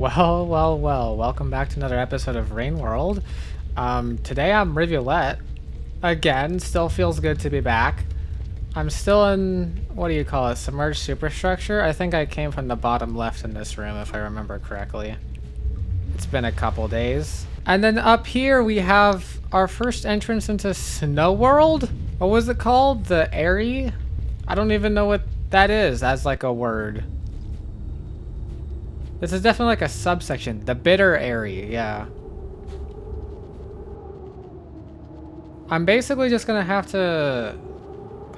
Well, welcome back to another episode of Rain World. Today I'm Rivulet. Again, still feels good to be back. I'm still in, what do you call it, submerged superstructure? I think I came from the bottom left in this room, if I remember correctly. It's been a couple days. And then up here we have our first entrance into Snow World? What was it called? The aerie? I don't even know what that is as like a word. This is definitely like a subsection. The bitter aerie, yeah. I'm basically just gonna have to,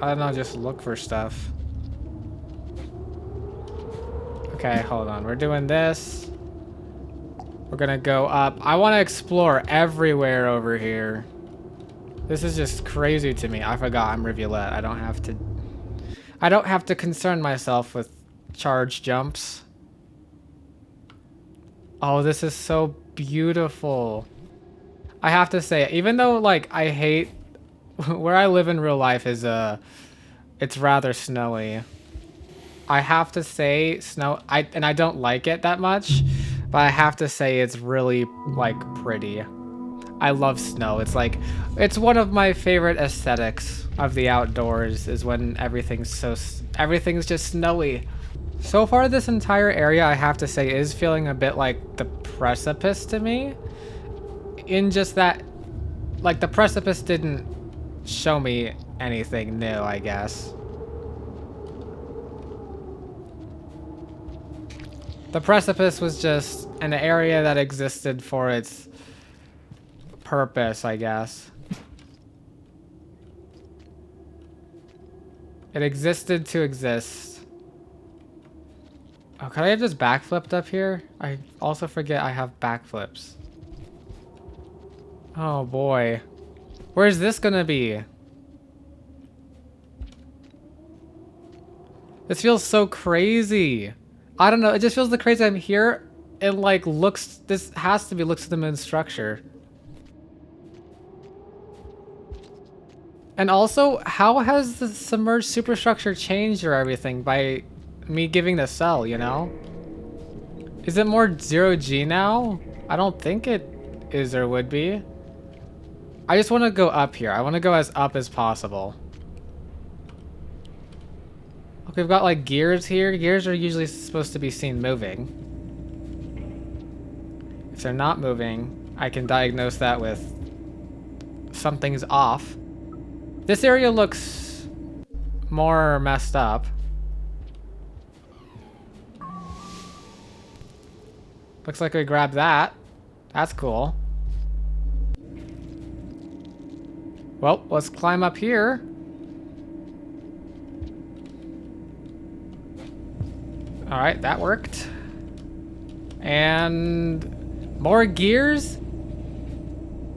I don't know, just look for stuff. Okay, hold on. We're doing this. We're gonna go up. I want to explore everywhere over here. This is just crazy to me. I forgot I'm Rivulet. I don't have to concern myself with charge jumps. Oh, this is so beautiful. I have to say, even though like I hate where I live in real life is it's rather snowy. I have to say I don't like it that much, but I have to say it's really like pretty. I love snow. It's one of my favorite aesthetics of the outdoors is when everything's just snowy. So far, this entire area, I have to say, is feeling a bit like the precipice to me. In just that, like, the precipice didn't show me anything new, I guess. The precipice was just an area that existed for its purpose, I guess. It existed to exist. Oh, could I have just backflipped up here? I also forget I have backflips. Oh boy. Where's this gonna be? This feels so crazy. I don't know, it just feels the crazy. I'm here. It like this has to be looks at the moon structure. And also, how has the submerged superstructure changed or everything by me giving the cell, you know? Is it more 0G now? I don't think it is or would be. I just want to go up here. I want to go as up as possible. Okay, we've got like gears here. Gears are usually supposed to be seen moving. If they're not moving, I can diagnose that with something's off. This area looks more messed up. Looks like we grabbed that. That's cool. Well, let's climb up here. All right, that worked. And more gears?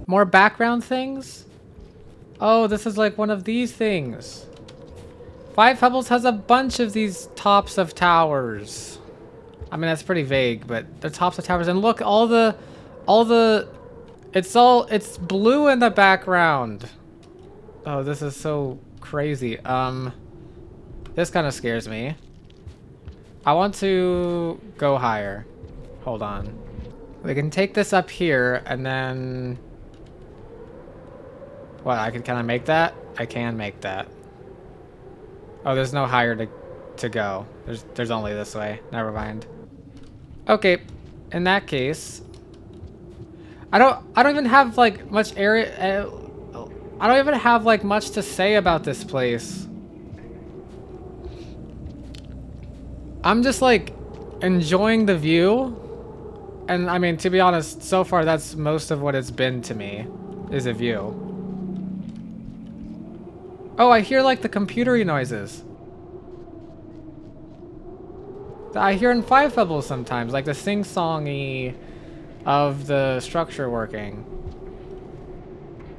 More background things? Oh, this is like one of these things. Five Pebbles has a bunch of these tops of towers. I mean, that's pretty vague, but the tops of towers, and look, it's blue in the background. Oh, this is so crazy. This kind of scares me. I want to go higher. Hold on. We can take this up here, and then... What, can I make that? I can make that. Oh, there's no higher to go. There's only this way. Never mind. Okay, in that case, I don't even have like much area. I don't even have like much to say about this place. I'm just like enjoying the view, and I mean, to be honest, so far that's most of what it's been to me, is a view. Oh, I hear like the computery noises. I hear in Five Pebbles sometimes, like the sing-songy of the structure working.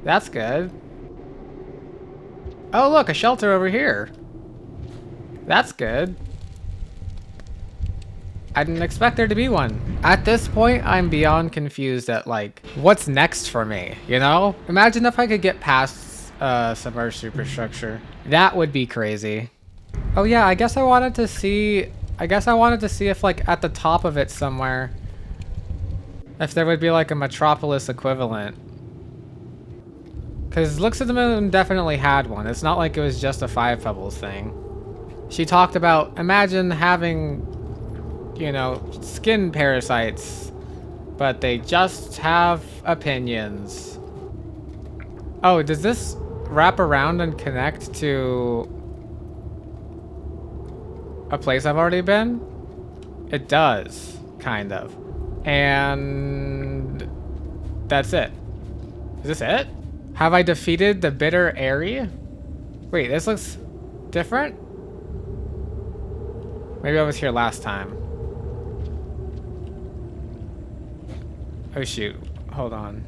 That's good. Oh look, a shelter over here. That's good. I didn't expect there to be one. At this point, I'm beyond confused at like, what's next for me, you know? Imagine if I could get past submerged superstructure. That would be crazy. Oh yeah, I guess I wanted to see if like at the top of it somewhere If there would be like a Metropolis equivalent. Because Looks at the Moon definitely had one. It's not like it was just a Five Pebbles thing. She talked about, imagine having, you know, skin parasites, but they just have opinions. Oh, does this wrap around and connect to a place I've already been? It does, kind of. And that's it. Is this it? Have I defeated the bitter aerie? Wait, this looks different? Maybe I was here last time. Oh shoot, hold on.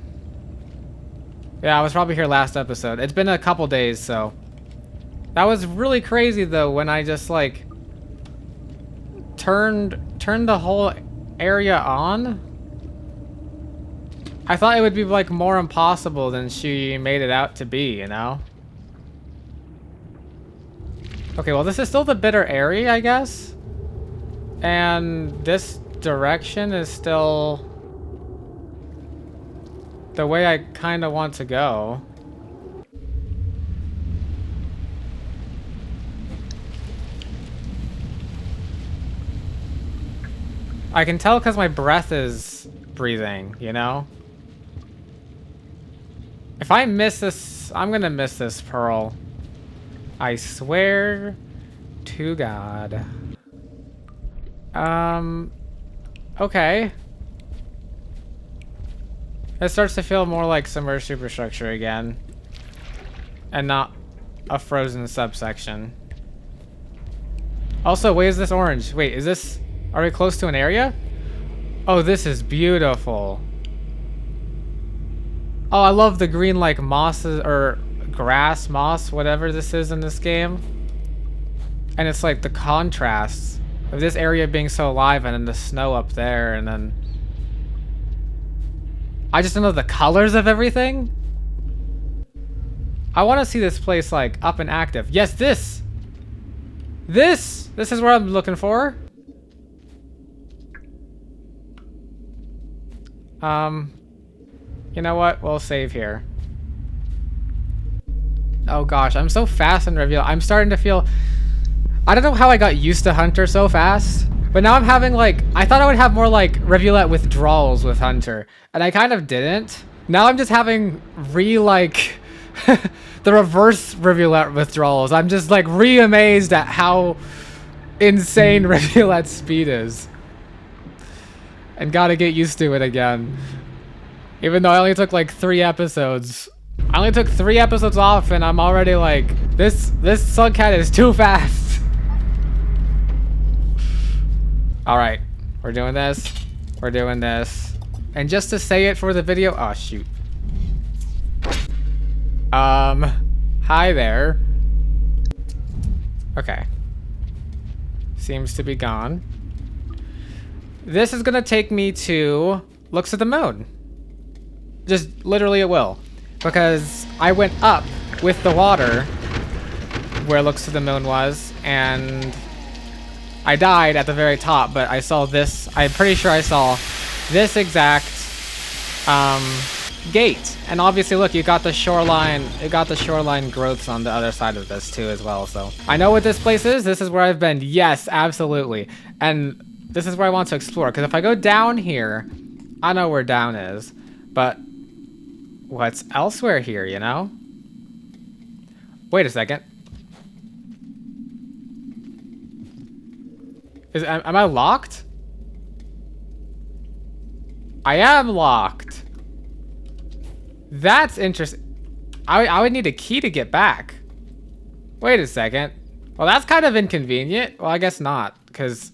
Yeah, I was probably here last episode. It's been a couple days, so. That was really crazy though when I just like turned the whole area on. I thought it would be like more impossible than she made it out to be, you know? Okay, well this is still the bitter aerie, I guess. And this direction is still the way I kind of want to go. I can tell because my breath is breathing, you know? If I miss this, I'm gonna miss this pearl. I swear to God. Okay. It starts to feel more like submerged superstructure again. And not a frozen subsection. Also, wait, is this orange? Wait, is this... Are we close to an area? Oh, this is beautiful. Oh, I love the green, like, mosses, or grass, moss, whatever this is in this game. And it's like the contrasts of this area being so alive and then the snow up there and then... I just don't know the colors of everything. I want to see this place, like, up and active. Yes, this! This is what I'm looking for. You know what? We'll save here. Oh gosh, I'm so fast in Rivulet. I'm starting to feel... I don't know how I got used to Hunter so fast, but now I'm having like... I thought I would have more like Rivulet withdrawals with Hunter, and I kind of didn't. Now I'm just having the reverse Rivulet withdrawals. I'm just like re-amazed at how insane Rivulet's speed is. And gotta get used to it again. Even though I only took like 3 episodes. I only took 3 episodes off and I'm already like, this Slugcat is too fast. Alright, we're doing this. We're doing this. And just to say it for the video, oh shoot. Hi there. Okay. Seems to be gone. This is gonna take me to Looks at the Moon. Just literally it will. Because I went up with the water where Looks at the Moon was, and I died at the very top, but I saw this, I'm pretty sure I saw this exact gate. And obviously look, you got the shoreline, it got the shoreline growths on the other side of this too as well, so. I know what this place is, this is where I've been, yes, absolutely. And this is where I want to explore, because if I go down here, I know where down is, but what's elsewhere here, you know? Wait a second. Am I locked? I am locked. That's interesting. I would need a key to get back. Wait a second. Well, that's kind of inconvenient. Well, I guess not, because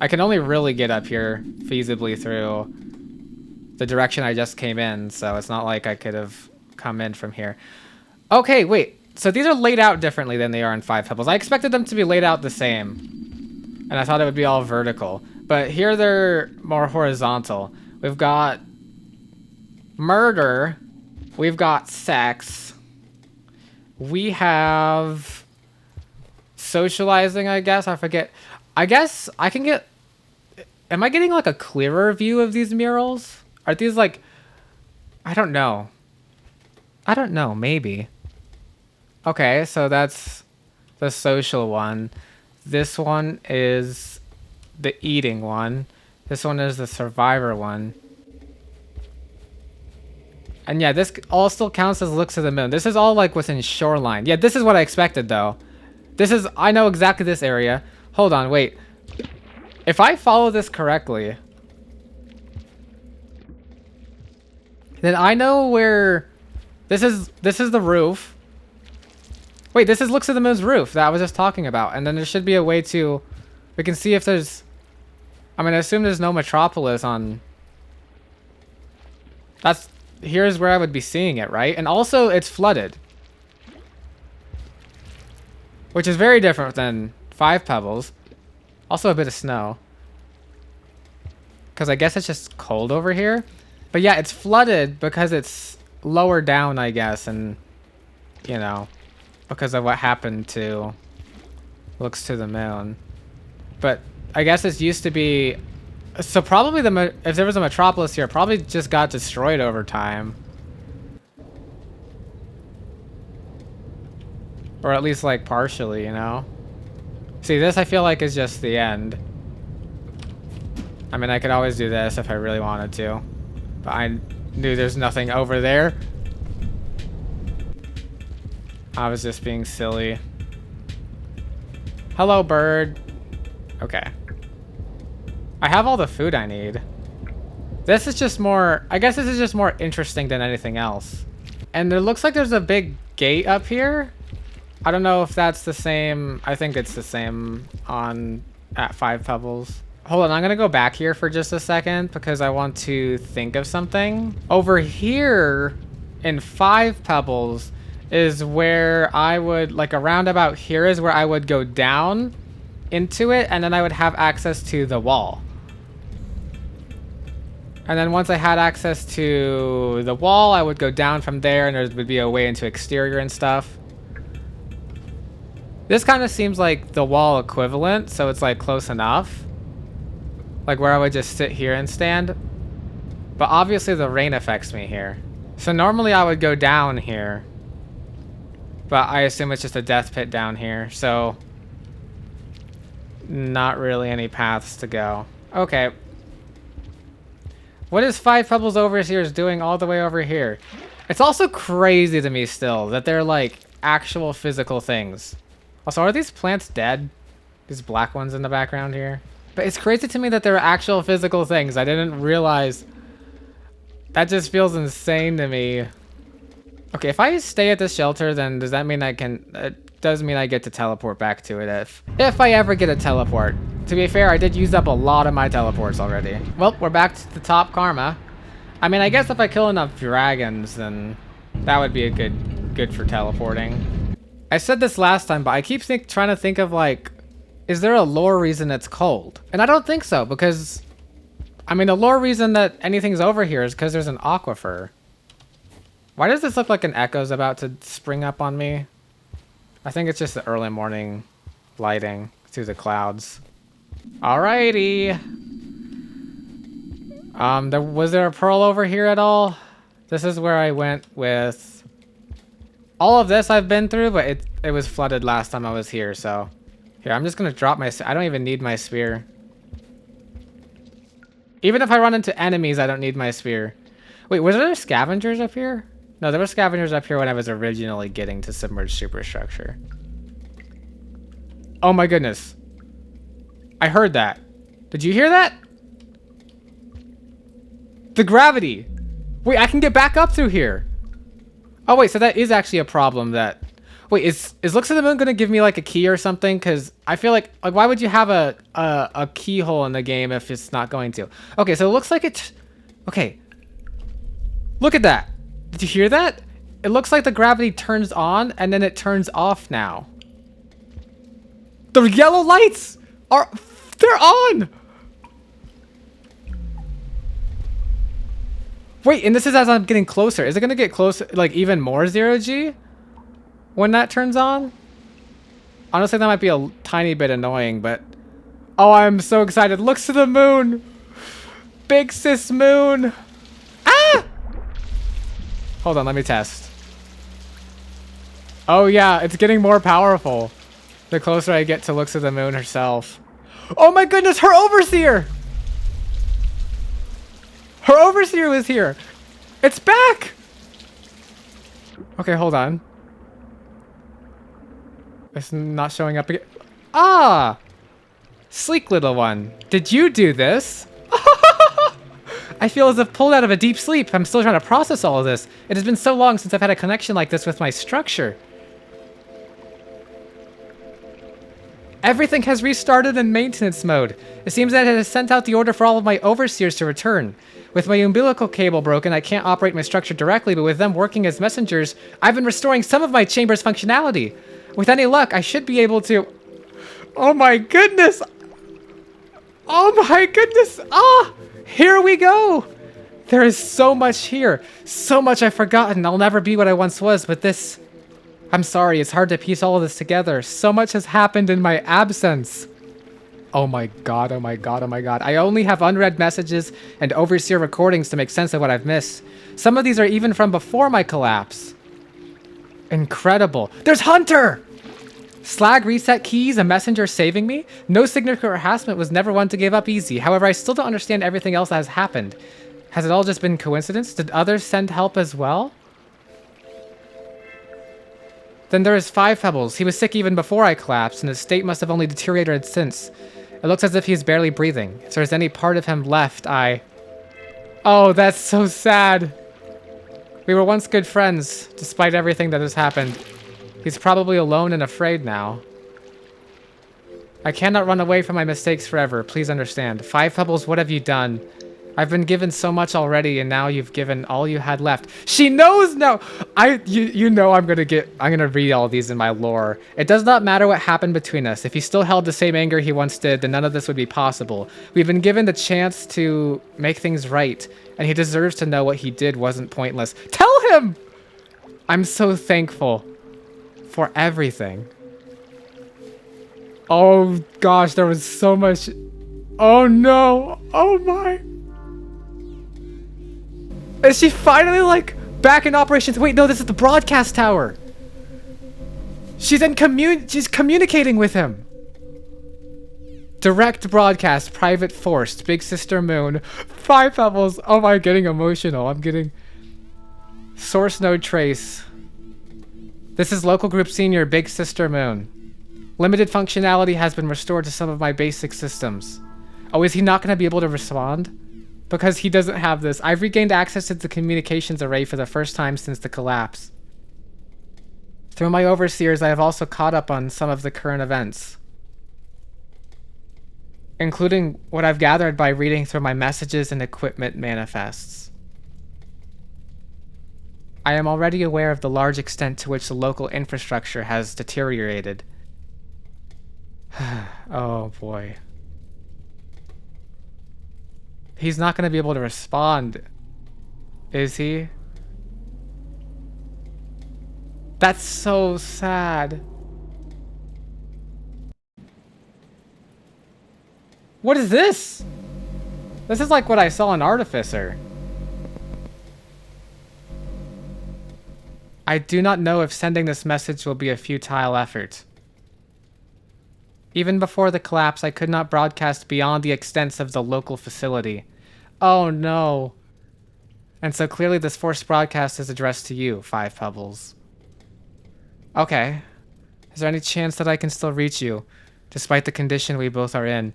I can only really get up here feasibly through the direction I just came in, so it's not like I could have come in from here. Okay, wait. So these are laid out differently than they are in Five Pebbles. I expected them to be laid out the same, and I thought it would be all vertical. But here they're more horizontal. We've got murder. We've got sex. We have socializing, I guess. I forget. I guess I can get... Am I getting like a clearer view of these murals? Are these like, I don't know. I don't know, maybe. Okay, so that's the social one. This one is the eating one. This one is the survivor one. And yeah, this all still counts as looks of the moon. This is all like within shoreline. Yeah, this is what I expected though. I know exactly this area. Hold on, wait. If I follow this correctly, then I know where this is the roof. Wait, this is looks of the moon's roof that I was just talking about. And then there should be a way to, we can see if there's, I mean, I assume there's no metropolis on, here's where I would be seeing it, right? And also it's flooded, which is very different than 5 Pebbles. Also a bit of snow, because I guess it's just cold over here. But yeah, it's flooded because it's lower down, I guess, and you know, because of what happened to looks to the moon. But I guess it used to be, so probably if there was a metropolis here, it probably just got destroyed over time. Or at least like partially, you know? See, this I feel like is just the end. I mean, I could always do this if I really wanted to. But I knew there's nothing over there. I was just being silly. Hello, bird. Okay. I have all the food I need. This is just more, I guess this is just more interesting than anything else. And it looks like there's a big gate up here. I don't know if that's the same. I think it's the same at 5 Pebbles. Hold on, I'm gonna go back here for just a second because I want to think of something. Over here in 5 Pebbles is where I would, like around about here is where I would go down into it, and then I would have access to the wall. And then once I had access to the wall, I would go down from there and there would be a way into exterior and stuff. This kind of seems like the wall equivalent, so it's like close enough. Like where I would just sit here and stand. But obviously the rain affects me here. So normally I would go down here. But I assume it's just a death pit down here, so not really any paths to go. Okay. What is 5 Pebbles over here is doing all the way over here? It's also crazy to me still that they're like actual physical things. Also, are these plants dead? These black ones in the background here? But it's crazy to me that they're actual physical things. I didn't realize. That just feels insane to me. Okay, if I stay at this shelter, then does that mean I can... It does mean I get to teleport back to it if I ever get a teleport. To be fair, I did use up a lot of my teleports already. Well, we're back to the top karma. I mean, I guess if I kill enough dragons, then that would be a good for teleporting. I said this last time, but I keep trying to think of like, is there a lore reason it's cold? And I don't think so, because I mean, the lore reason that anything's over here is because there's an aquifer. Why does this look like an echo's about to spring up on me? I think it's just the early morning lighting through the clouds. Alrighty. Was there a pearl over here at all? This is where I went with all of this I've been through, but it was flooded last time I was here, so here, I'm just gonna drop I don't even need my spear. Even if I run into enemies, I don't need my spear. Wait, was there scavengers up here? No, there were scavengers up here when I was originally getting to submerged superstructure. Oh my goodness. I heard that. Did you hear that? The gravity. Wait, I can get back up through here. Oh wait, so that is actually a problem that... Wait, is Looks of the Moon gonna give me like a key or something? Because I feel like why would you have a keyhole in the game if it's not going to? Okay, so it looks like it's... Okay. Look at that. Did you hear that? It looks like the gravity turns on and then it turns off now. The yellow lights they're on. Wait, and this is as I'm getting closer. Is it gonna get closer, like even more 0G when that turns on? Honestly, that might be a tiny bit annoying, but Oh, I'm so excited. Looks to the moon. Big sis moon. Ah! Hold on, let me test. Oh yeah, it's getting more powerful the closer I get to looks of the moon herself. Oh my goodness, her overseer! Her overseer was here. It's back! Okay, hold on. It's not showing up again. Ah! Sleek little one. Did you do this? I feel as if pulled out of a deep sleep. I'm still trying to process all of this. It has been so long since I've had a connection like this with my structure. Everything has restarted in maintenance mode. It seems that it has sent out the order for all of my overseers to return. With my umbilical cable broken, I can't operate my structure directly, but with them working as messengers, I've been restoring some of my chamber's functionality. With any luck, I should be able to... Oh my goodness! Oh my goodness! Ah! Here we go! There is so much here. So much I've forgotten. I'll never be what I once was, but this... I'm sorry, it's hard to piece all of this together. So much has happened in my absence. Oh my god, oh my god, oh my god. I only have unread messages and overseer recordings to make sense of what I've missed. Some of these are even from before my collapse. Incredible. There's Hunter! Slag reset keys, a messenger saving me? No significant harassment was never one to give up easy. However, I still don't understand everything else that has happened. Has it all just been coincidence? Did others send help as well? Then there is Five Pebbles. He was sick even before I collapsed, and his state must have only deteriorated since. It looks as if he's barely breathing. If there's any part of him left, Oh, that's so sad. We were once good friends, despite everything that has happened. He's probably alone and afraid now. I cannot run away from my mistakes forever. Please understand. Five Pebbles, what have you done? I've been given so much already, and now you've given all you had left. She knows now. You know I'm gonna read all these in my lore. It does not matter what happened between us. If he still held the same anger he once did, then none of this would be possible. We've been given the chance to make things right, and he deserves to know what he did wasn't pointless. Tell him! I'm so thankful for everything. Oh gosh, there was so much. Oh no. Oh my. Is she finally, like, back in operations? Wait, no, this is the broadcast tower. She's communicating with him. Direct broadcast, private forced, Big Sister Moon, Five Pebbles. Oh my, getting emotional. I'm getting... Source node trace. This is local group senior, Big Sister Moon. Limited functionality has been restored to some of my basic systems. Oh, is he not going to be able to respond? Because he doesn't have this. I've regained access to the communications array for the first time since the collapse. Through my overseers, I have also caught up on some of the current events, including what I've gathered by reading through my messages and equipment manifests. I am already aware of the large extent to which the local infrastructure has deteriorated. Oh boy. He's not going to be able to respond, is he? That's so sad. What is this? This is like what I saw in Artificer. I do not know if sending this message will be a futile effort. Even before the collapse, I could not broadcast beyond the extents of the local facility. Oh no. And so clearly this forced broadcast is addressed to you, Five Pebbles. Okay. Is there any chance that I can still reach you, despite the condition we both are in?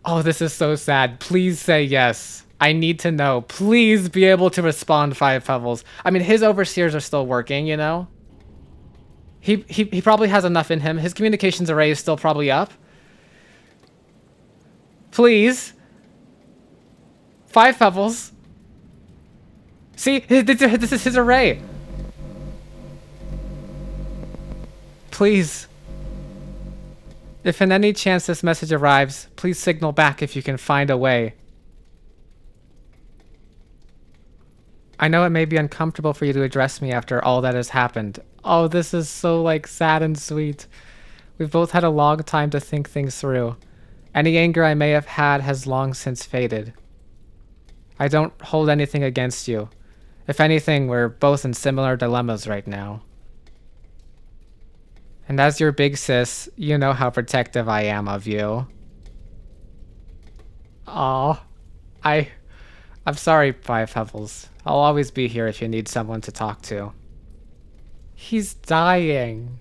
Oh, this is so sad. Please say yes. I need to know. Please be able to respond, Five Pebbles. I mean, his overseers are still working, you know? He probably has enough in him. His communications array is still probably up. Please. Five Pebbles. See, this is his array. Please. If in any chance this message arrives, please signal back if you can find a way. I know it may be uncomfortable for you to address me after all that has happened. Oh, this is so, like, sad and sweet. We've both had a long time to think things through. Any anger I may have had has long since faded. I don't hold anything against you. If anything, we're both in similar dilemmas right now. And as your big sis, you know how protective I am of you. Aw. I'm sorry, Five Pebbles. I'll always be here if you need someone to talk to. He's dying.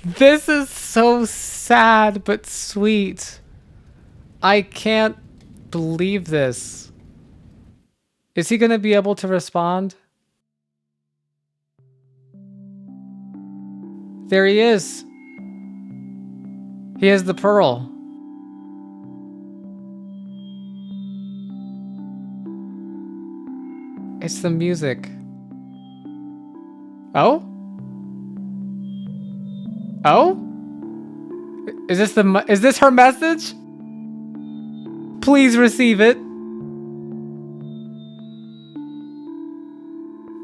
This is so sad but sweet. I can't believe this. Is he gonna be able to respond? There he is. He has the pearl. It's the music. Oh? Oh? Is this her message? Please receive it.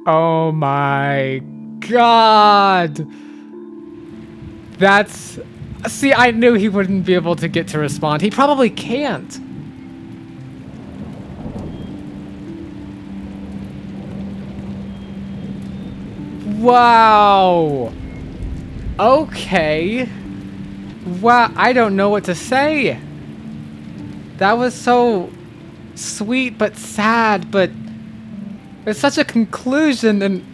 Oh my god. That's... See, I knew he wouldn't be able to get to respond. He probably can't. Wow. Okay. Wow, I don't know what to say. That was so sweet but sad, but it's such a conclusion, and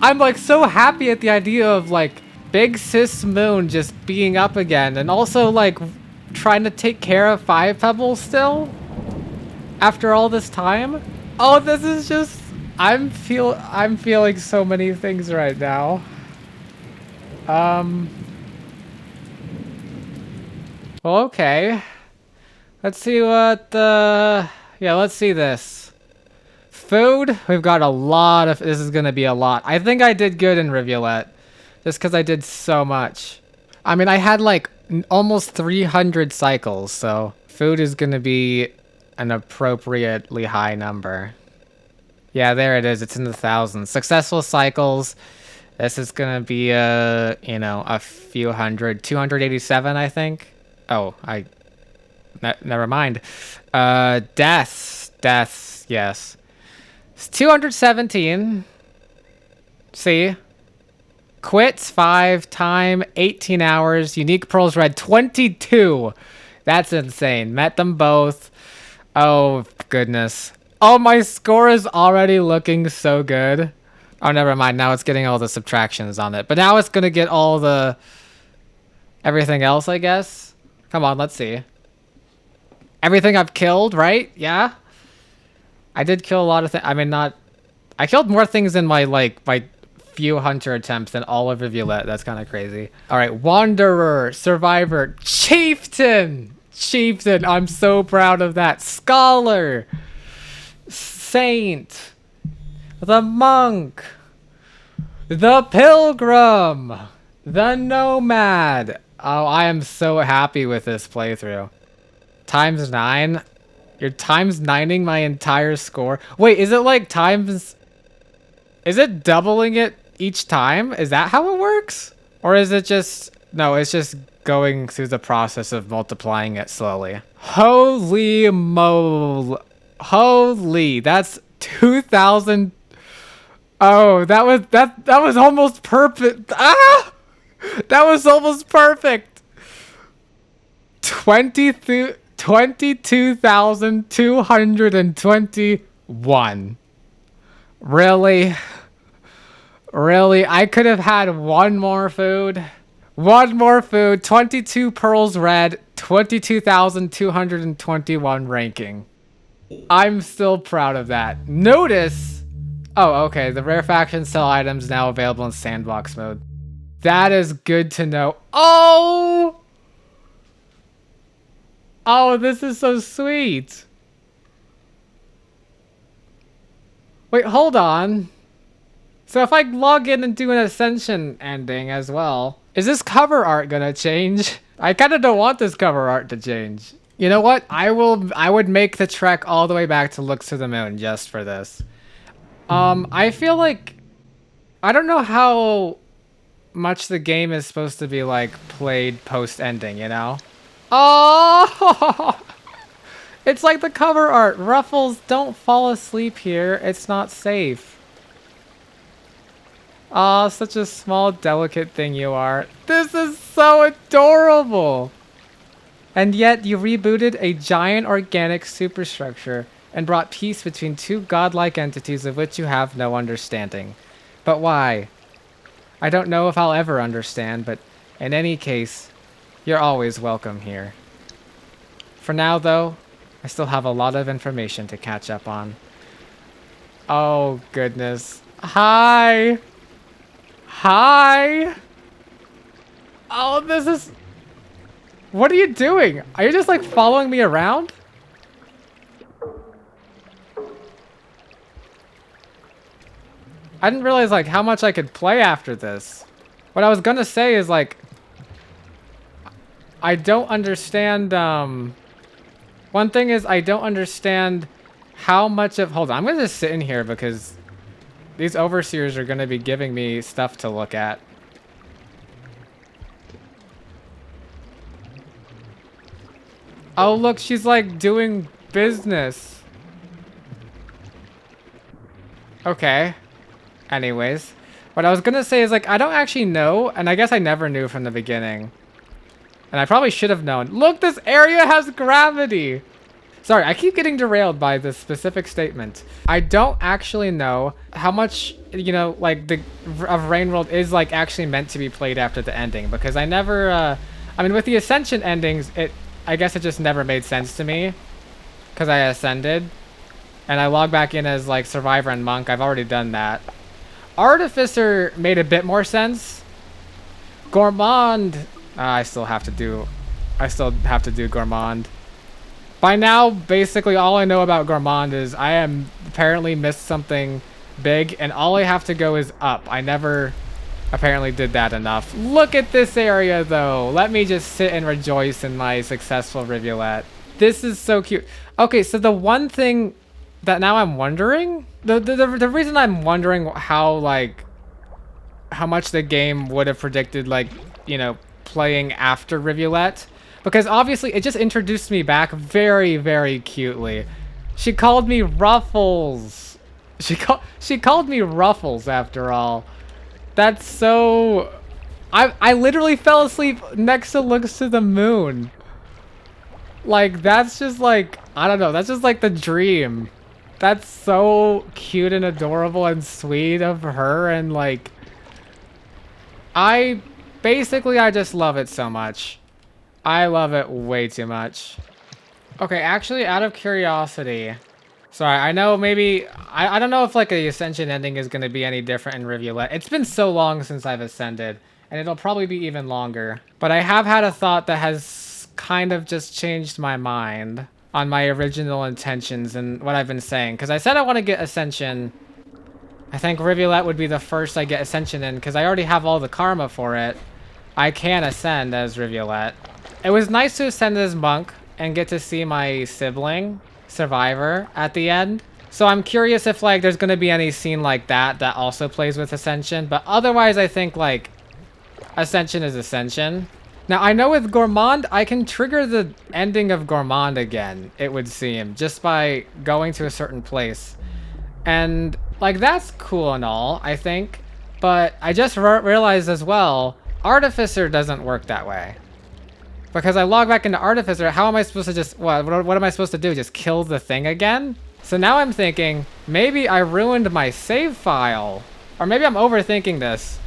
I'm like so happy at the idea of like Big Sis Moon just being up again, and also like trying to take care of Five Pebbles still after all this time. Oh, this is just I'm feeling so many things right now. Well, okay. Let's see what yeah, let's see this. Food, we've got a lot of, this is gonna be a lot. I think I did good in Rivulet, just because I did so much. I mean, I had like almost 300 cycles, so food is gonna be an appropriately high number. Yeah, there it is. It's in the thousands. Successful cycles. This is gonna be you know, a few hundred. 287, I think. Oh, never mind. Deaths. Yes. It's 217. See? Quits 5, time 18 hours. Unique pearls read 22. That's insane. Met them both. Oh goodness. Oh, my score is already looking so good. Oh, never mind. Now it's getting all the subtractions on it. But now it's going to get all the... everything else, I guess. Come on, let's see. Everything I've killed, right? Yeah? I did kill a lot of things. I mean, not... I killed more things in my, like, my few hunter attempts than all of Rivulet. That's kind of crazy. All right. Wanderer, Survivor, Chieftain. Chieftain. I'm so proud of that. Scholar. Saint, the monk, the pilgrim, the nomad. Oh, I am so happy with this playthrough. Times 9? You're times 9ing my entire score? Wait, is it like times... Is it doubling it each time? Is that how it works? Or is it just... No, it's just going through the process of multiplying it slowly. Holy moly. Holy, that's 2,000. Oh, that was almost perfect. Ah! That was almost perfect. 22,221. Really? Really? I could have had one more food. One more food. 22 pearls red. 22,221 ranking. I'm still proud of that. Notice... Oh, okay. The rarefaction sell items now available in sandbox mode. That is good to know. Oh! Oh, this is so sweet. Wait, hold on. So if I log in and do an Ascension ending as well, is this cover art gonna change? I kind of don't want this cover art to change. You know what? I would make the trek all the way back to Looks to the Moon just for this. I feel like... I don't know how much the game is supposed to be, like, played post-ending, you know? Oh! It's like the cover art. Ruffles, don't fall asleep here. It's not safe. Oh, such a small, delicate thing you are. This is so adorable. And yet you rebooted a giant organic superstructure and brought peace between two godlike entities of which you have no understanding. But why? I don't know if I'll ever understand, but in any case, you're always welcome here. For now, though, I still have a lot of information to catch up on. Oh, goodness. Hi! Hi! Oh, this is... What are you doing? Are you just, like, following me around? I didn't realize, like, how much I could play after this. What I was gonna say is, like... I don't understand, One thing is, I don't understand how much of... Hold on, I'm gonna just sit in here because these overseers are gonna be giving me stuff to look at. Oh, look, she's like doing business. Okay. Anyways, what I was gonna say is like, I don't actually know, and I guess I never knew from the beginning. And I probably should have known. Look, this area has gravity. Sorry, I keep getting derailed by this specific statement. I don't actually know how much, you know, like the of Rain World is like actually meant to be played after the ending, because I never, I mean, with the Ascension endings, I guess it just never made sense to me, because I ascended, and I log back in as like Survivor and Monk. I've already done that. Artificer made a bit more sense. Gourmand, I still have to do Gourmand. By now, basically all I know about Gourmand is I am apparently missed something big, and all I have to go is up. I never apparently did that enough. Look at this area though. Let me just sit and rejoice in my successful rivulet. This is so cute. Okay, so the one thing that now I'm wondering, the reason I'm wondering how much the game would have predicted, like, you know, playing after rivulet, because obviously it just introduced me back very, very cutely. She called me Ruffles. She called me Ruffles after all. That's so... I literally fell asleep next to Looks to the Moon. Like, that's just like, I don't know, that's just like the dream. That's so cute and adorable and sweet of her, and like... I just love it so much. I love it way too much. Okay, actually, out of curiosity... Sorry, I know maybe... I don't know if like a Ascension ending is going to be any different in Rivulet. It's been so long since I've ascended, and it'll probably be even longer. But I have had a thought that has kind of just changed my mind on my original intentions and what I've been saying. Because I said I want to get Ascension. I think Rivulet would be the first I get Ascension in, because I already have all the karma for it. I can ascend as Rivulet. It was nice to ascend as Monk and get to see my sibling, Survivor, at the end. So I'm curious if like there's gonna be any scene like that also plays with Ascension, but otherwise I think like Ascension is Ascension. Now I know with Gourmand I can trigger the ending of Gourmand again, it would seem, just by going to a certain place. And like that's cool and all, I think, but I just realized as well, Artificer doesn't work that way. Because I log back into Artificer, how am I supposed to just, what am I supposed to do? Just kill the thing again? So now I'm thinking, maybe I ruined my save file. Or maybe I'm overthinking this.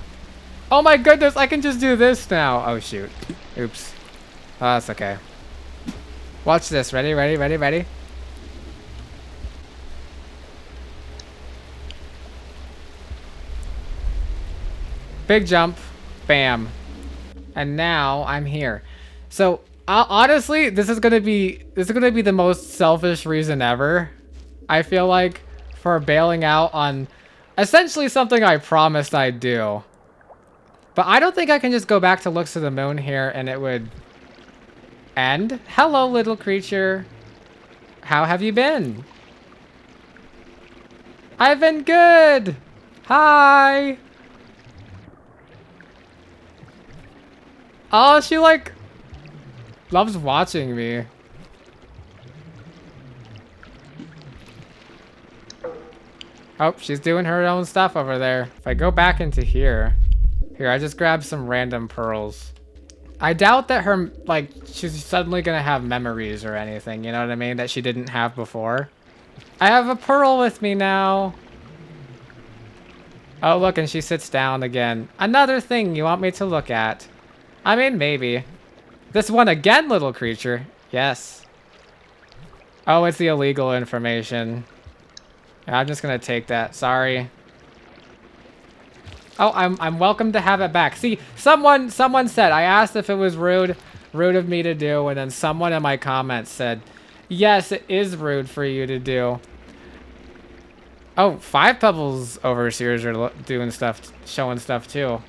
Oh my goodness, I can just do this now. Oh shoot. Oops. Oh, that's okay. Watch this. Ready, ready, ready, ready? Big jump. Bam. And now I'm here. So honestly, this is gonna be the most selfish reason ever, I feel like, for bailing out on essentially something I promised I'd do. But I don't think I can just go back to Looks to the Moon here and it would end. Hello, little creature. How have you been? I've been good. Hi. Oh, she like loves watching me. Oh, she's doing her own stuff over there. If I go back into here, I just grabbed some random pearls. I doubt that her, like, she's suddenly gonna have memories or anything, you know what I mean? That she didn't have before. I have a pearl with me now. Oh, look, and she sits down again. Another thing you want me to look at. I mean, maybe. This one again, little creature. Yes. Oh, it's the illegal information. Yeah, I'm just gonna take that. Sorry. Oh, I'm welcome to have it back. See, someone said, I asked if it was rude of me to do, and then someone in my comments said, yes, it is rude for you to do. Oh, 5 Pebbles overseers are doing stuff, showing stuff too.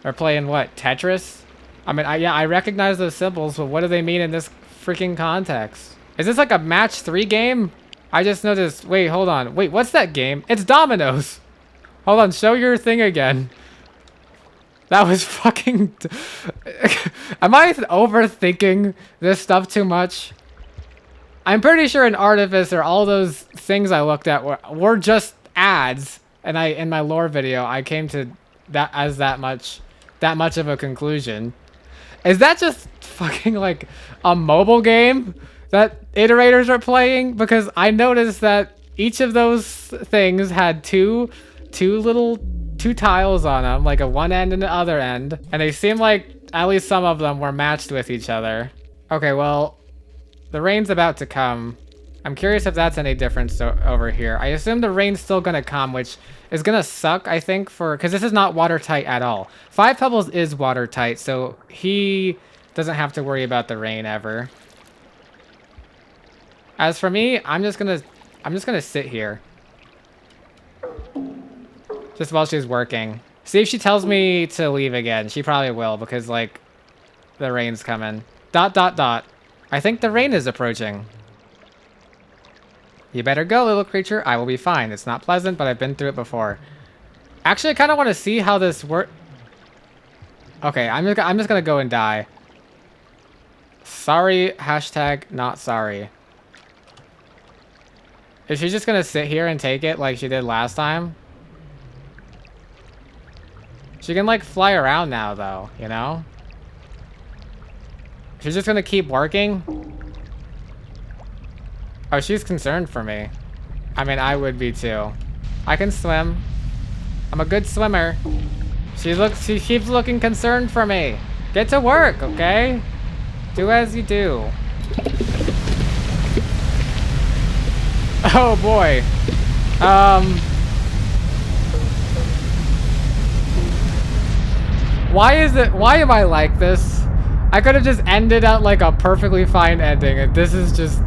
They're playing what, Tetris? I mean, yeah, I recognize those symbols, but what do they mean in this freaking context? Is this like a match 3 game? I just noticed, wait, hold on. Wait, what's that game? It's dominoes. Hold on, show your thing again. That was fucking... Am I overthinking this stuff too much? I'm pretty sure in Artificer, all those things I looked at were just ads. And in my lore video, I came to that as that much of a conclusion. Is that just fucking like a mobile game that iterators are playing? Because I noticed that each of those things had two tiles on them, like a one end and the other end, and they seem like at least some of them were matched with each other. Okay, well, the rain's about to come. I'm curious if that's any difference over here. I assume the rain's still gonna come, which is gonna suck, I think, because this is not watertight at all. 5 Pebbles is watertight, so he doesn't have to worry about the rain ever. As for me, I'm just gonna sit here. Just while she's working. See if she tells me to leave again. She probably will, because, like, the rain's coming. ... I think the rain is approaching. You better go, little creature. I will be fine. It's not pleasant, but I've been through it before. Actually, I kind of want to see how this works. Okay, I'm just gonna go and die. Sorry, hashtag not sorry. Is she just gonna sit here and take it like she did last time? She can, like, fly around now, though, you know? She's just gonna keep working? Oh, she's concerned for me. I mean, I would be, too. I can swim. I'm a good swimmer. She keeps looking concerned for me. Get to work, okay? Do as you do. Oh, boy. Why am I like this? I could have just ended at like a perfectly fine ending, and this is just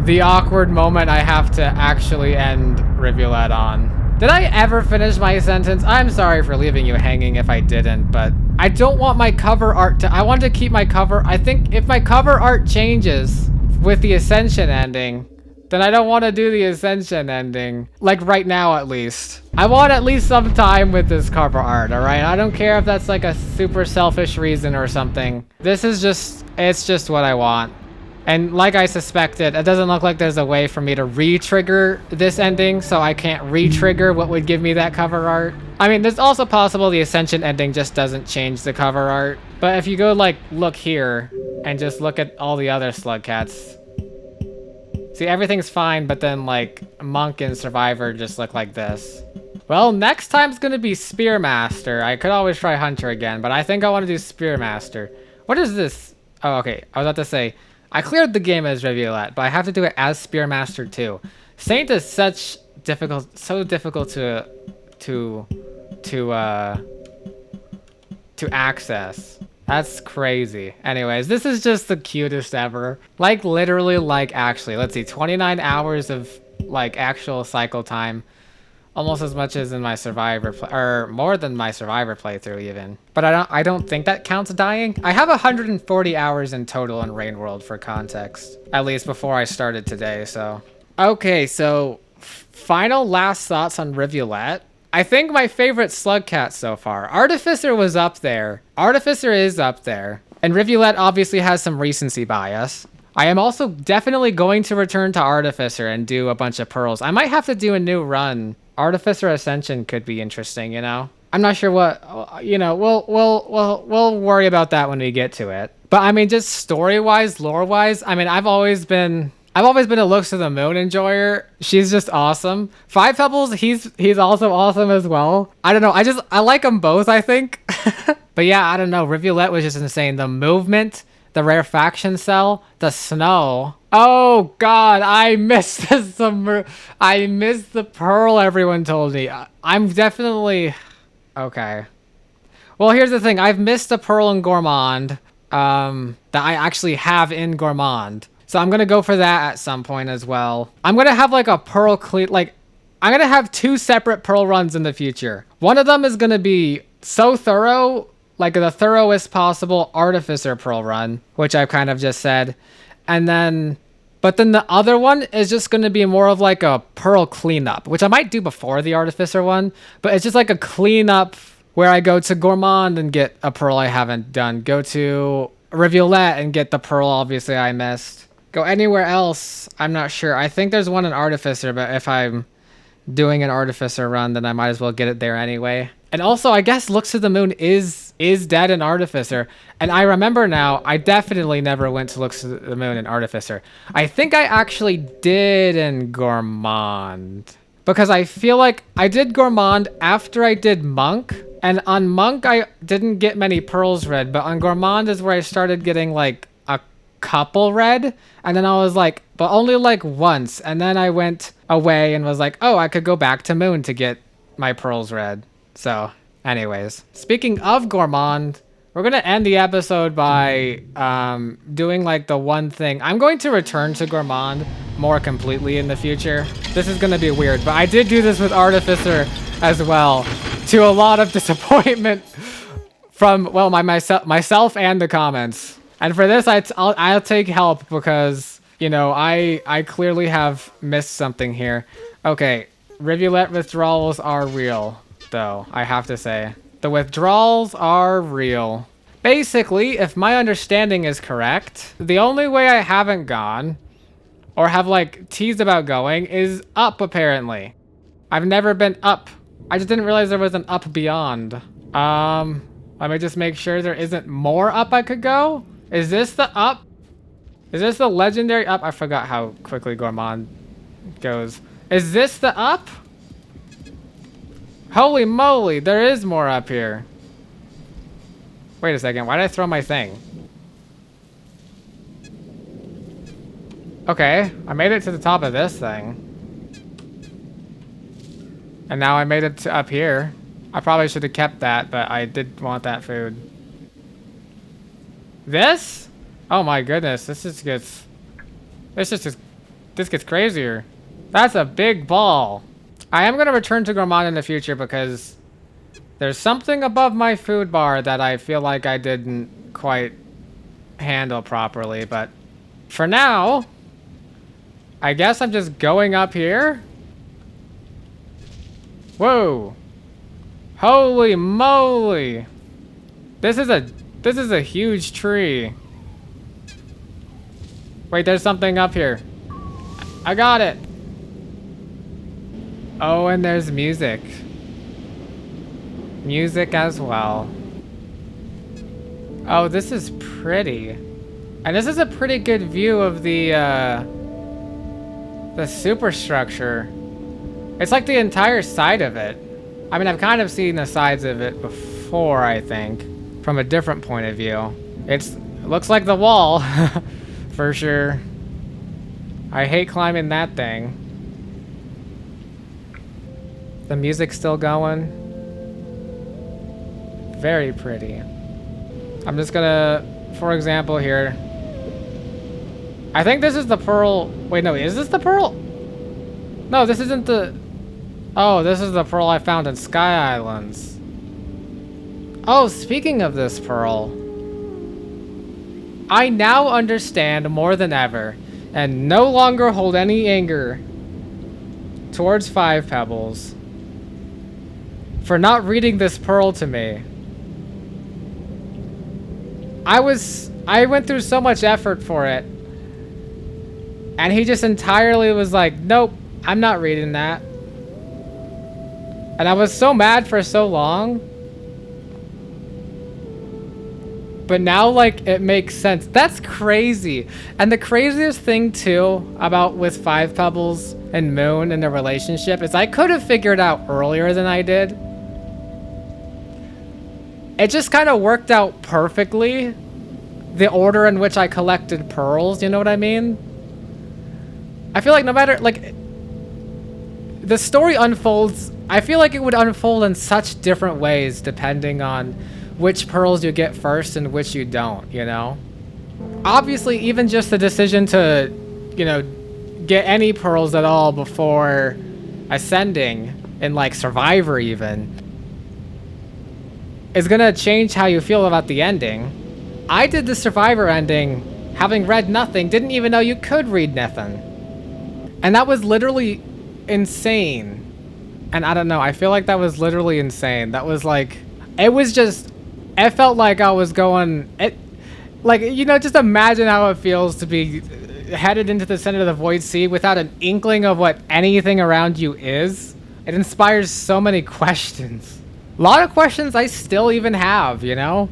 the awkward moment I have to actually end Rivulet on. Did I ever finish my sentence? I'm sorry for leaving you hanging if I didn't, but I don't want my cover art to... I want to keep my cover... I think if my cover art changes with the Ascension ending, then I don't want to do the Ascension ending. Like right now, at least. I want at least some time with this cover art, alright? I don't care if that's like a super selfish reason or something. This is just... it's just what I want. And like I suspected, it doesn't look like there's a way for me to re-trigger this ending, so I can't re-trigger what would give me that cover art. I mean, there's also possible the Ascension ending just doesn't change the cover art. But if you go, like, look here, and just look at all the other slug cats... See, everything's fine, but then, like, Monk and Survivor just look like this. Well, next time's gonna be Spearmaster. I could always try Hunter again, but I think I want to do Spearmaster. What is this? Oh, okay. I was about to say, I cleared the game as Rivulet, but I have to do it as Spearmaster too. Saint is so difficult to access. That's crazy. Anyways, this is just the cutest ever. Like, literally, like, actually. Let's see, 29 hours of, like, actual cycle time. Almost as much as in my Survivor or more than my Survivor playthrough, even. But I don't think that counts dying. I have 140 hours in total in Rain World, for context. At least before I started today, so. Okay, so, final last thoughts on Rivulet. I think my favorite slug cat so far. Artificer was up there. Artificer is up there. And Rivulet obviously has some recency bias. I am also definitely going to return to Artificer and do a bunch of pearls. I might have to do a new run. Artificer Ascension could be interesting, you know? I'm not sure what, you know, we'll worry about that when we get to it. But I mean, just story-wise, lore-wise, I mean, I've always been a Looks to the Moon enjoyer. She's just awesome. Five Pebbles, he's also awesome as well. I don't know, I like them both, I think. But yeah, I don't know, Rivulet was just insane. The movement, the rarefaction cell, the snow. Oh god, I missed I missed the pearl everyone told me. I'm definitely... Okay. Well, here's the thing. I've missed a pearl in Gourmand that I actually have in Gourmand. So I'm going to go for that at some point as well. I'm going to have like a pearl clean... Like, I'm going to have 2 separate pearl runs in the future. One of them is going to be so thorough, like the thoroughest possible Artificer pearl run, which I've kind of just said. And then... But then the other one is just going to be more of like a pearl cleanup, which I might do before the Artificer one. But it's just like a cleanup where I go to Gourmand and get a pearl I haven't done. Go to Rivulet and get the pearl obviously I missed. Go anywhere else, I'm not sure. I think there's one in Artificer, but if I'm doing an Artificer run, then I might as well get it there anyway. And also, I guess Looks to the Moon is dead in Artificer. And I remember now, I definitely never went to Looks to the Moon in Artificer. I think I actually did in Gourmand. Because I feel like I did Gourmand after I did Monk. And on Monk, I didn't get many pearls red. But on Gourmand is where I started getting like a couple red. And then I was like, but only like once. And then I went away and was like, oh, I could go back to Moon to get my pearls red. So, anyways, speaking of Gourmand, we're going to end the episode by doing like the one thing. I'm going to return to Gourmand more completely in the future. This is going to be weird, but I did do this with Artificer as well, to a lot of disappointment from, well, myself and the comments. And for this, I'll take help because, you know, I clearly have missed something here. Okay, Rivulet withdrawals are real. Though, I have to say. The withdrawals are real. Basically, if my understanding is correct, the only way I haven't gone, or have like teased about going, is up apparently. I've never been up. I just didn't realize there was an up beyond. Let me just make sure there isn't more up I could go. Is this the up? Is this the legendary up? I forgot how quickly Gourmand goes. Is this the up? Holy moly, there is more up here. Wait a second, why did I throw my thing? Okay, I made it to the top of this thing. And now I made it to up here. I probably should have kept that, but I did want that food. This? Oh my goodness, this gets crazier. That's a big ball. I am going to return to Gourmand in the future because there's something above my food bar that I feel like I didn't quite handle properly. But for now, I guess I'm just going up here. Whoa. Holy moly. This is a huge tree. Wait, there's something up here. I got it. Oh, and there's music. Music as well. Oh, this is pretty. And this is a pretty good view of the superstructure. It's like the entire side of it. I mean, I've kind of seen the sides of it before, I think, from a different point of view. It looks like the wall, for sure. I hate climbing that thing. The music's still going. Very pretty. I'm just gonna, for example here. I think this is the pearl. Wait, no, is this the pearl? No, this isn't the... Oh, this is the pearl I found in Sky Islands. Oh, speaking of this pearl. I now understand more than ever, and no longer hold any anger towards Five Pebbles for not reading this pearl to me. I went through so much effort for it. And he just entirely was like, nope, I'm not reading that. And I was so mad for so long. But now, like, it makes sense. That's crazy. And the craziest thing, too, about with Five Pebbles and Moon and their relationship is I could have figured out earlier than I did. It just kind of worked out perfectly. The order in which I collected pearls, you know what I mean? I feel like no matter, like, the story unfolds, I feel like it would unfold in such different ways depending on which pearls you get first and which you don't, you know? Obviously, even just the decision to, you know, get any pearls at all before ascending in, like, Survivor even, is gonna change how you feel about the ending. I did the Survivor ending, having read nothing, didn't even know you could read nothing. And that was literally insane. And I don't know, I feel like that was literally insane. That was like, it was just, it felt like I was going, like, you know, just imagine how it feels to be headed into the center of the Void Sea without an inkling of what anything around you is. It inspires so many questions. A lot of questions I still even have, you know?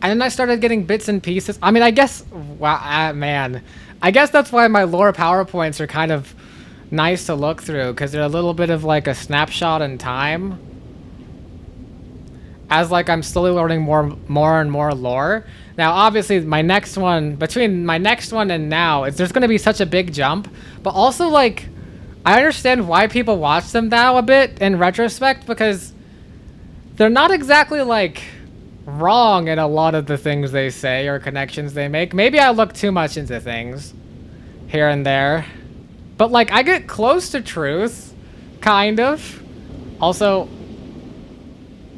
And then I started getting bits and pieces. I mean, I guess, wow, man. I guess that's why my lore PowerPoints are kind of nice to look through, because they're a little bit of like a snapshot in time. As like I'm slowly learning more and more lore. Now, obviously, my next one, between my next one and now, there's going to be such a big jump. But also, like, I understand why people watch them now a bit in retrospect, because they're not exactly like wrong in a lot of the things they say or connections they make. Maybe I look too much into things here and there, but like I get close to truth, kind of. Also,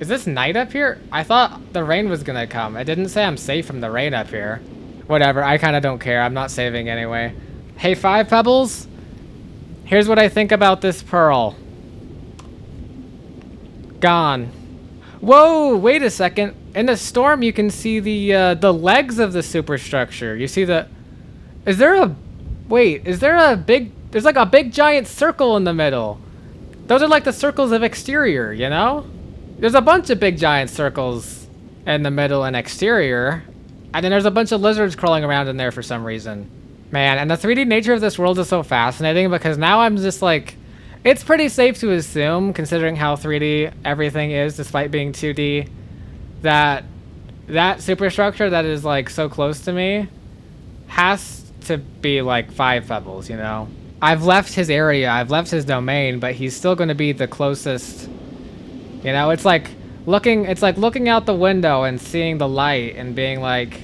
is this night up here? I thought the rain was gonna come. It didn't say I'm safe from the rain up here. Whatever, I kind of don't care. I'm not saving anyway. Hey, Five Pebbles, here's what I think about this pearl. Gone. Whoa, wait a second. In the storm, you can see the legs of the superstructure. You see the... Is there a... Wait, is there a big... There's like a big giant circle in the middle. Those are like the circles of exterior, you know? There's a bunch of big giant circles in the middle and exterior. And then there's a bunch of lizards crawling around in there for some reason. Man, and the 3D nature of this world is so fascinating because now I'm just like... It's pretty safe to assume, considering how 3D everything is, despite being 2D, that superstructure that is like so close to me has to be like Five Pebbles, you know? I've left his area, I've left his domain, but he's still going to be the closest. You know, it's like looking out the window and seeing the light and being like,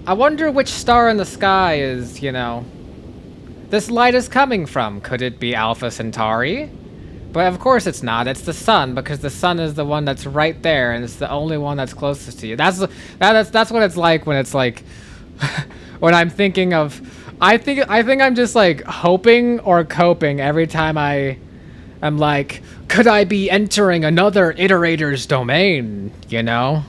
I wonder which star in the sky is, you know, this light is coming from. Could it be Alpha Centauri? But of course it's not. It's the sun, because the sun is the one that's right there, and it's the only one that's closest to you. That's what it's like when it's like when I'm thinking of. I think I'm just like hoping or coping every time I'm like, could I be entering another iterator's domain? You know.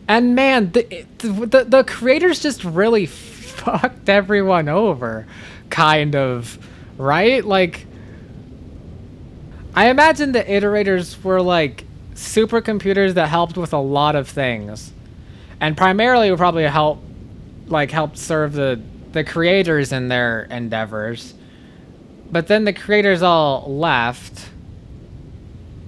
And man, the creators just really fucked everyone over. Kind of, right? Like, I imagine the iterators were like supercomputers that helped with a lot of things, and primarily would probably helped serve the creators in their endeavors. But then the creators all left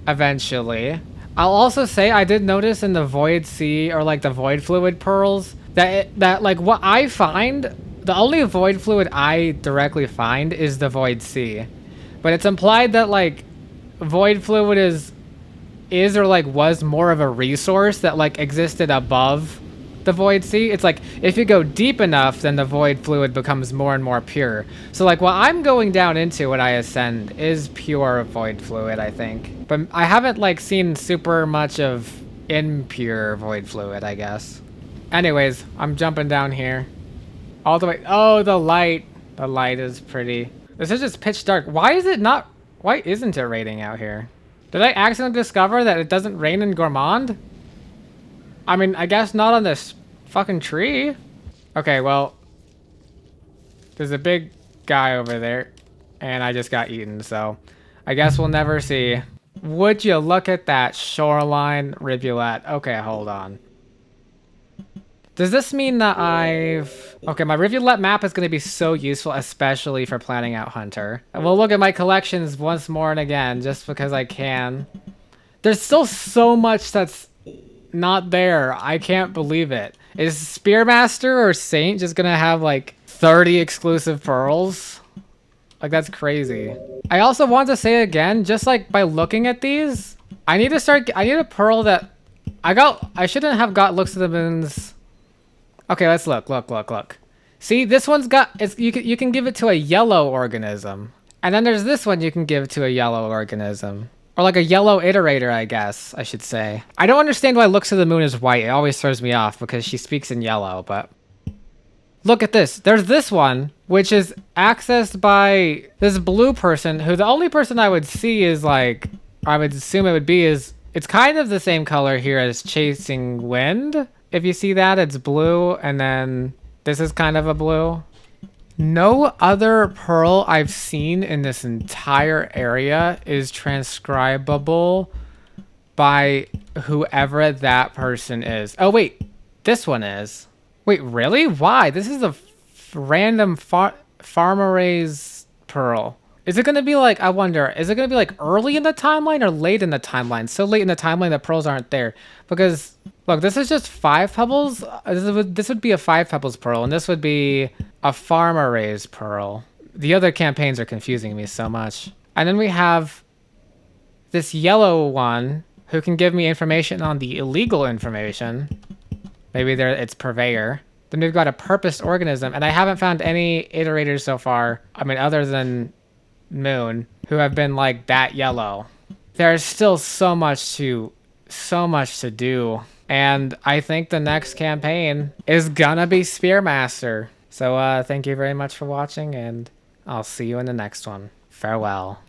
eventually. I'll also say I did notice in the Void Sea, or like the Void Fluid pearls, that like what I find, the only Void Fluid I directly find is the Void Sea. But it's implied that like Void Fluid is or like was more of a resource that like existed above the Void Sea. It's like if you go deep enough, then the Void Fluid becomes more and more pure. So like what I'm going down into when I ascend is pure Void Fluid, I think. But I haven't like seen super much of impure Void Fluid, I guess. Anyways, I'm jumping down here. All the way. Oh, the light. The light is pretty. This is just pitch dark. Why isn't it raining out here? Did I accidentally discover that it doesn't rain in Gourmand? I mean, I guess not on this Fucking tree. Okay, well, there's a big guy over there, and I just got eaten, so I guess we'll never see. Would you look at that shoreline rivulet? Okay, hold on. Does this mean that I've... Okay, my rivulet map is going to be so useful, especially for planning out Hunter. And we'll look at my collections once more and again, just because I can. There's still so much that's not there. I can't believe it. Is Spearmaster or Saint just going to have like 30 exclusive pearls? Like, that's crazy. I also want to say again, just like by looking at these, I need a pearl that I shouldn't have got looks of the moons. Okay, let's look. See, this one's got, you can give it to a yellow organism. And then there's this one you can give to a yellow organism. Or like a yellow iterator, I guess, I should say. I don't understand why Looks of the Moon is white. It always throws me off because she speaks in yellow, but... Look at this. There's this one, which is accessed by this blue person, who the only person I would see is like, I would assume it would be is, it's kind of the same color here as Chasing Wind. If you see that, it's blue, and then this is kind of a blue. No other pearl I've seen in this entire area is transcribable by whoever that person is. Oh, wait. This one is. Wait, really? Why? This is a random farmer-raised pearl. Is it going to be like, I wonder, is it going to be like early in the timeline or late in the timeline? So late in the timeline that pearls aren't there. Because, look, this is just 5 pebbles. This would be a 5 pebbles pearl, and this would be a farmer-raised pearl. The other campaigns are confusing me so much. And then we have this yellow one who can give me information on the illegal information. Maybe it's purveyor. Then we've got a purposed organism, and I haven't found any iterators so far. I mean, other than Moon, who have been like that yellow. There's still so much to do, and I think the next campaign is gonna be Spearmaster. So thank you very much for watching, and I'll see you in the next one. Farewell.